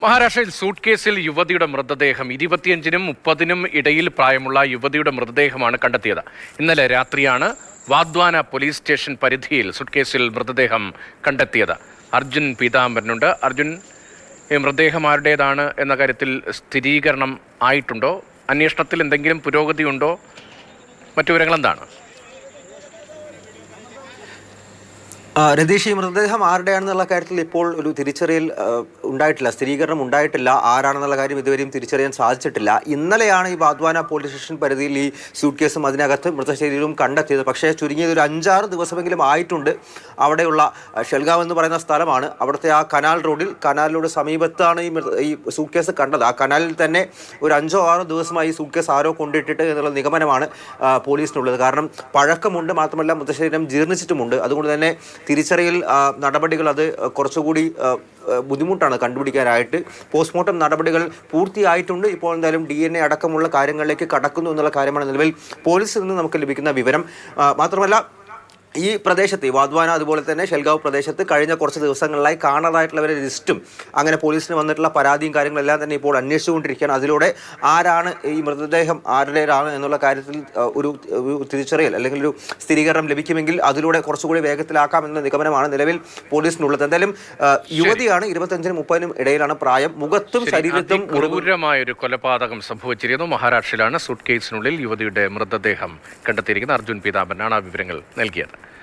മഹാരാഷ്ട്രയിൽ സൂട്ട് കേസിൽ യുവതിയുടെ മൃതദേഹം 25-നും 30-നും ഇടയിൽ പ്രായമുള്ള യുവതിയുടെ മൃതദേഹമാണ് കണ്ടെത്തിയത്. ഇന്നലെ രാത്രിയാണ് വാദ്വാന പോലീസ് സ്റ്റേഷൻ പരിധിയിൽ സൂട്ട് കേസിൽ മൃതദേഹം കണ്ടെത്തിയത്. അർജുൻ പീതാംബരനുണ്ട്. അർജുൻ, ഈ മൃതദേഹം ആരുടേതാണ് എന്ന കാര്യത്തിൽ സ്ഥിരീകരണം ആയിട്ടുണ്ടോ? അന്വേഷണത്തിൽ എന്തെങ്കിലും പുരോഗതിയുണ്ടോ? മറ്റു വിവരങ്ങൾ എന്താണ്? രതീഷ്, ഈ മൃതദേഹം ആരുടെയാണെന്നുള്ള കാര്യത്തിൽ ഇപ്പോൾ ഒരു തിരിച്ചറിയൽ ഉണ്ടായിട്ടില്ല, സ്ഥിരീകരണം ഉണ്ടായിട്ടില്ല. ആരാണെന്നുള്ള കാര്യം ഇതുവരെയും തിരിച്ചറിയാൻ സാധിച്ചിട്ടില്ല. ഇന്നലെയാണ് ഈ വാദ്വാന പോലീസ് സ്റ്റേഷൻ പരിധിയിൽ ഈ സൂട്ട് കേസും അതിനകത്ത് മൃതശരീരവും കണ്ടെത്തിയത്. പക്ഷേ ചുരുങ്ങിയത് ഒരു 5-6 ദിവസമെങ്കിലും ആയിട്ടുണ്ട്. അവിടെയുള്ള ഷെൽഗാവ് എന്ന് പറയുന്ന സ്ഥലമാണ്. അവിടുത്തെ ആ കനാൽ റോഡിൽ, കനാലിലൂടെ സമീപത്താണ് ഈ സൂട്ട് കേസ് കണ്ടത്. ആ കനാലിൽ തന്നെ ഒരു 5-6 ദിവസമായി ഈ സൂട്ട് കേസ് ആരോ കൊണ്ടിട്ടിട്ട് എന്നുള്ള നിഗമനമാണ് പോലീസിനുള്ളത്. കാരണം പഴക്കമുണ്ട്, മാത്രമല്ല മൃതശരീരം ജീർണിച്ചിട്ടുമുണ്ട്. അതുകൊണ്ട് തന്നെ തിരിച്ചറിയൽ നടപടികൾ അത് കുറച്ചുകൂടി ബുദ്ധിമുട്ടാണ് കണ്ടുപിടിക്കാനായിട്ട്. പോസ്റ്റ്മോർട്ടം നടപടികൾ പൂർത്തിയായിട്ടുണ്ട്. ഇപ്പോൾ എന്തായാലും DNA അടക്കമുള്ള കാര്യങ്ങളിലേക്ക് കടക്കുന്നു എന്നുള്ള കാര്യമാണ് നിലവിൽ പോലീസിൽ നിന്ന് നമുക്ക് ലഭിക്കുന്ന വിവരം. മാത്രമല്ല ഈ പ്രദേശത്ത്, വാദ്വാന അതുപോലെ തന്നെ ഷെൽഗാവ് പ്രദേശത്ത് കഴിഞ്ഞ കുറച്ച് ദിവസങ്ങളിലായി കാണാതായിട്ടുള്ളവരുടെ ലിസ്റ്റും അങ്ങനെ പോലീസിന് വന്നിട്ടുള്ള പരാതിയും കാര്യങ്ങളെല്ലാം തന്നെ ഇപ്പോൾ അന്വേഷിച്ചുകൊണ്ടിരിക്കുകയാണ്. അതിലൂടെ ആരാണ് ഈ മൃതദേഹം ആരുടേതാണ് എന്നുള്ള കാര്യത്തിൽ ഒരു തിരിച്ചറിയൽ അല്ലെങ്കിൽ ഒരു സ്ഥിരീകരണം ലഭിക്കുമെങ്കിൽ അതിലൂടെ കുറച്ചുകൂടി വേഗത്തിലാക്കാമെന്ന നിഗമനമാണ് നിലവിൽ പോലീസിനുള്ളത്. എന്തായാലും യുവതിയാണ്, 25-നും 30-നും ഇടയിലാണ് പ്രായം. മുഖത്തും ശരീരത്തും ക്രൂരമായൊരു കൊലപാതകം സംഭവിച്ചിരിക്കുന്നു. മഹാരാഷ്ട്രയിലാണ് സൂട്ട് കേസിനുള്ളിൽ യുവതിയുടെ മൃതദേഹം കണ്ടെത്തിയിരിക്കുന്നത്. അർജുൻ പീതാംബരനാണ് ആ വിവരങ്ങൾ നൽകിയത്.